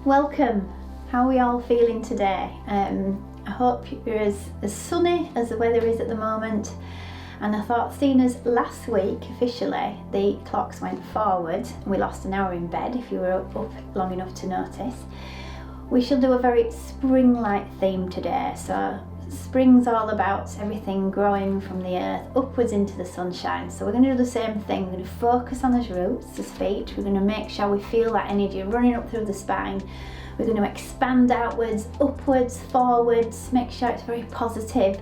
welcome. How are we all feeling today? I hope you're as sunny as the weather is at the moment. And I thought, seeing as last week officially the clocks went forward and we lost an hour in bed, if you were up long enough to notice, we shall do a very spring-like theme today. So spring's all about everything growing from the earth upwards into the sunshine. So we're going to do the same thing. We're going to focus on those roots, those feet. We're going to make sure we feel that energy running up through the spine. We're going to expand outwards, upwards, forwards, make sure it's very positive.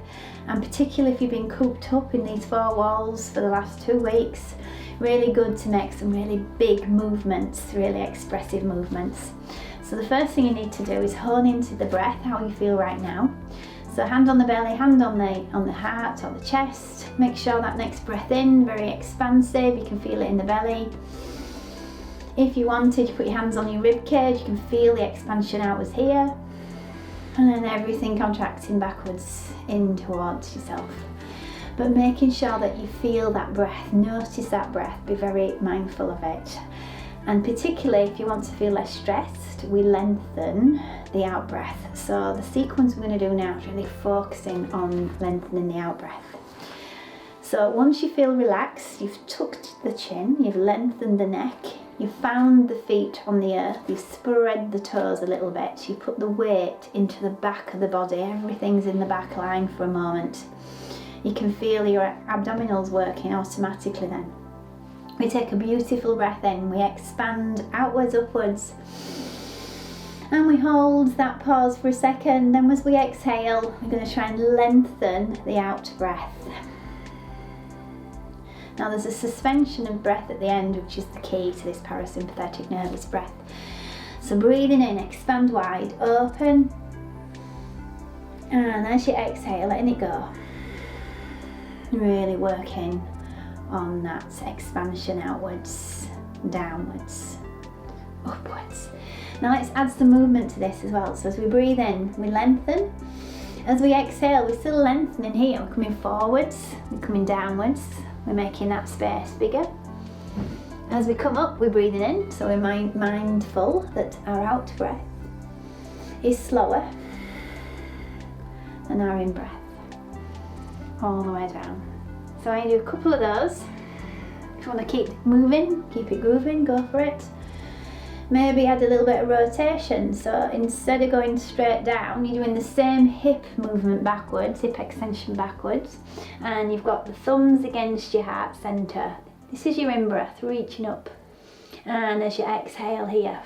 And particularly if you've been cooped up in these four walls for the last 2 weeks, really good to make some really big movements, really expressive movements. So the first thing you need to do is hone into the breath, how you feel right now. So hand on the belly, hand on the heart or the chest. Make sure that next breath in, very expansive, you can feel it in the belly. If you wanted, you put your hands on your rib cage, you can feel the expansion outwards here. And then everything contracting backwards in towards yourself. But making sure that you feel that breath, notice that breath, be very mindful of it. And particularly if you want to feel less stressed, we lengthen the out breath. So the sequence we're going to do now is really focusing on lengthening the out breath. So once you feel relaxed, you've tucked the chin, you've lengthened the neck, you've found the feet on the earth, you've spread the toes a little bit, you put the weight into the back of the body, everything's in the back line for a moment. You can feel your abdominals working automatically then. We take a beautiful breath in, we expand outwards, upwards, and we hold that pause for a second. Then as we exhale, we're going to try and lengthen the out breath. Now there's a suspension of breath at the end, which is the key to this parasympathetic nervous breath. So breathing in, expand wide, open, and as you exhale, letting it go. Really working on that expansion outwards, downwards, upwards. Now let's add some movement to this as well. So as we breathe in, we lengthen. As we exhale, we're still lengthening here. We're coming forwards, we're coming downwards. We're making that space bigger. As we come up, we're breathing in, so we're mindful that our out breath is slower than our in breath, all the way down. So I do a couple of those. If you want to keep moving, keep it grooving, go for it. Maybe add a little bit of rotation, so instead of going straight down, you're doing the same hip movement backwards, hip extension backwards, and you've got the thumbs against your heart centre. This is your in-breath, reaching up, and as you exhale here,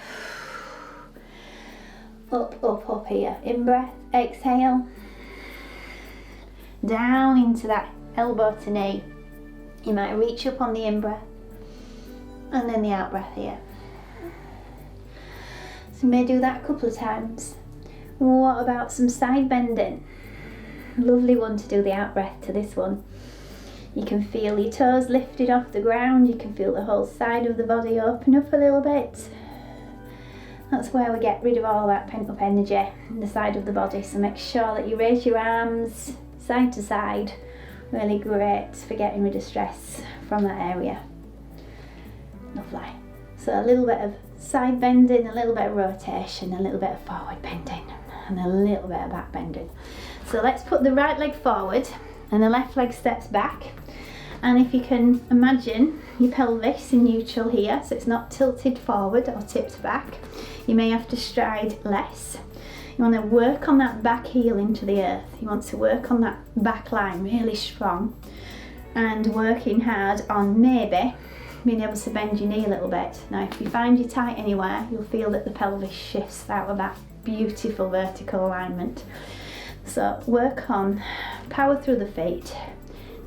up, up, up here, in-breath, exhale, down into that elbow to knee. You might reach up on the in-breath, and then the out-breath here. So you may do that a couple of times. What about some side bending? Lovely one to do the out breath to this one. You can feel your toes lifted off the ground, you can feel the whole side of the body open up a little bit. That's where we get rid of all that pent up energy in the side of the body. So make sure that you raise your arms side to side. Really great for getting rid of stress from that area. Lovely. So a little bit of side bending, a little bit of rotation, a little bit of forward bending, and a little bit of back bending. So let's put the right leg forward and the left leg steps back. And if you can imagine your pelvis in neutral here, so it's not tilted forward or tipped back, you may have to stride less. You want to work on that back heel into the earth. You want to work on that back line really strong, and working hard on maybe being able to bend your knee a little bit. Now if you find you tight anywhere, you'll feel that the pelvis shifts out of that beautiful vertical alignment. So work on power through the feet,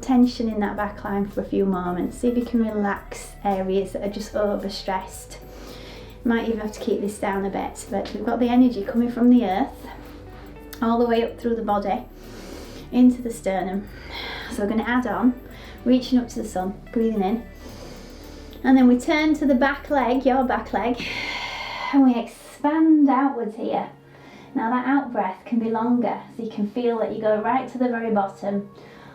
tension in that back line for a few moments. See if you can relax areas that are just overstressed. Might even have to keep this down a bit, but we've got the energy coming from the earth all the way up through the body into the sternum. So we're going to add on, reaching up to the sun, breathing in. And then we turn to the back leg, your back leg, and we expand outwards here. Now that out breath can be longer, so you can feel that you go right to the very bottom,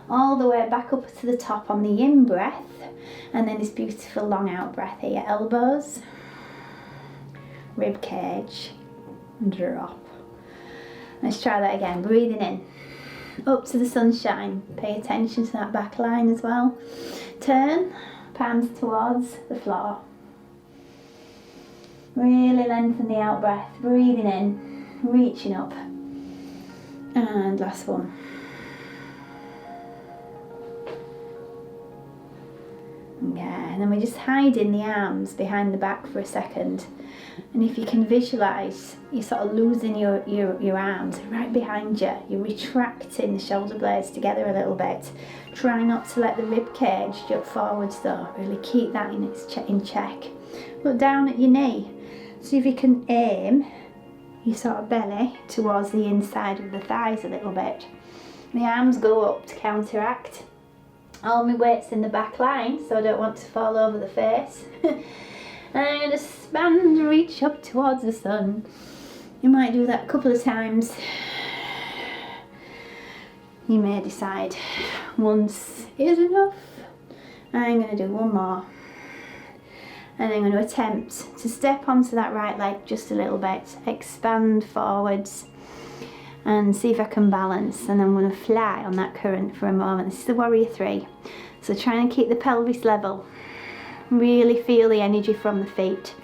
all the way back up to the top on the in breath, and then this beautiful long out breath here. Elbows, rib cage, drop. Let's try that again. Breathing in, up to the sunshine. Pay attention to that back line as well. Turn, palms towards the floor. Really lengthen the out breath. Breathing in, reaching up. And last one. Okay, and then we're just hiding the arms behind the back for a second. And if you can visualise, you're sort of losing your arms right behind you. You're retracting the shoulder blades together a little bit. Try not to let the rib cage jut forwards though. Really keep that in check. Look down at your knee. See if you can aim your sort of belly towards the inside of the thighs a little bit. The arms go up to counteract. All my weight's in the back line, so I don't want to fall over the face. I'm going to expand, reach up towards the sun. You might do that a couple of times. You may decide once is enough. I'm going to do one more. And I'm going to attempt to step onto that right leg just a little bit. Expand forwards. And see if I can balance, and I'm going to fly on that current for a moment. This is the warrior 3, so try and keep the pelvis level. Really feel the energy from the feet.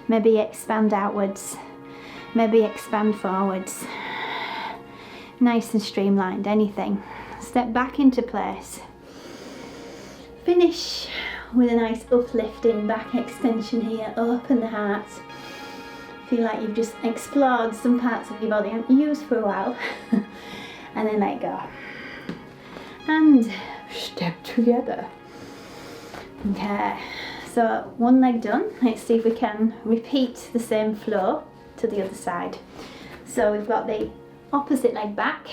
Maybe expand outwards, maybe expand forwards. Nice and streamlined, anything. Step back into place. Finish with a nice uplifting back extension here. Open the heart. Feel like you've just explored some parts of your body you haven't used for a while. And then let go. And step together. Okay, so one leg done. Let's see if we can repeat the same flow to the other side. So we've got the opposite leg back.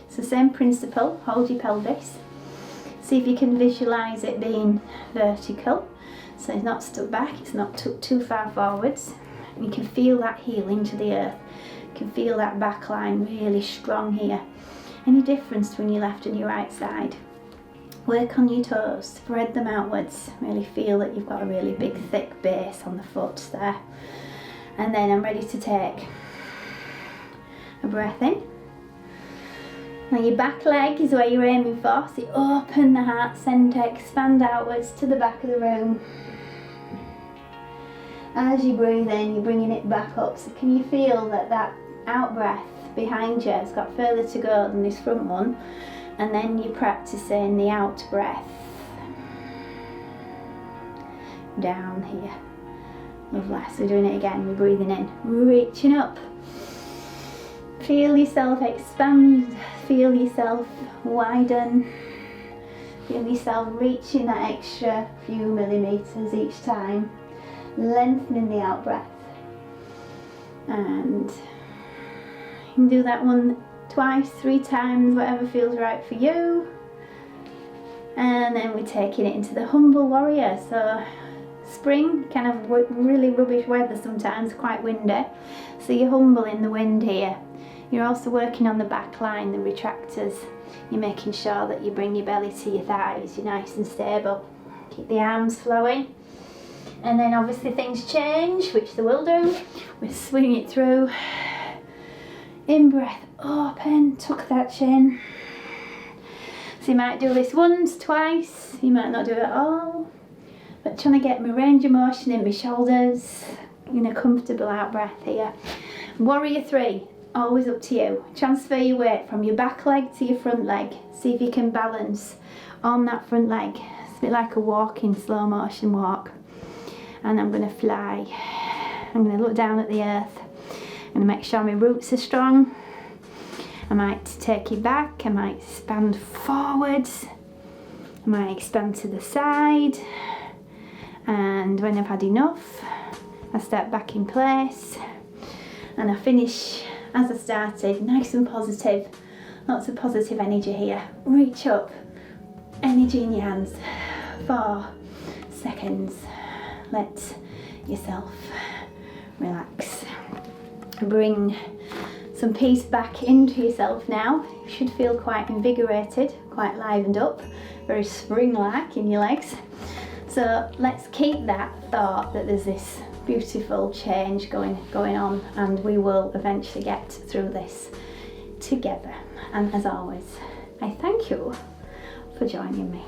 It's the same principle. Hold your pelvis. See if you can visualise it being vertical. So it's not stuck back, it's not tucked too far forwards. You can feel that heel into the earth. You can feel that back line really strong here. Any difference between your left and your right side? Work on your toes, spread them outwards. Really feel that you've got a really big thick base on the foot there. And then I'm ready to take a breath in. Now your back leg is where you're aiming for. So you open the heart centre, expand outwards to the back of the room. As you breathe in, you're bringing it back up. So can you feel that that out breath behind you has got further to go than this front one? And then you're practicing the out breath down here. Lovely. So we're doing it again. We're breathing in, reaching up. Feel yourself expand. Feel yourself widen. Feel yourself reaching that extra few millimeters each time. Lengthening the out breath. And you can do that one twice, 3 times, whatever feels right for you. And then we're taking it into the humble warrior. So spring, kind of really rubbish weather sometimes, quite windy. So you're humble in the wind here. You're also working on the back line, the retractors. You're making sure that you bring your belly to your thighs. You're nice and stable. Keep the arms flowing. And then obviously things change, which they will do. We swing it through. In breath, open, tuck that chin. So you might do this once, twice, you might not do it at all. But trying to get my range of motion in my shoulders in a comfortable out breath here. Warrior 3, always up to you. Transfer your weight from your back leg to your front leg. See if you can balance on that front leg. It's a bit like a walking, slow motion walk. And I'm going to fly. I'm going to look down at the earth. I'm going to make sure my roots are strong. I might take it back. I might expand forwards. I might expand to the side. And when I've had enough, I step back in place. And I finish as I started, nice and positive. Lots of positive energy here. Reach up. Energy in your hands. 4 seconds. Let yourself relax. Bring some peace back into yourself now. You should feel quite invigorated, quite livened up, very spring-like in your legs. So let's keep that thought that there's this beautiful change going on, and we will eventually get through this together. And as always, I thank you for joining me.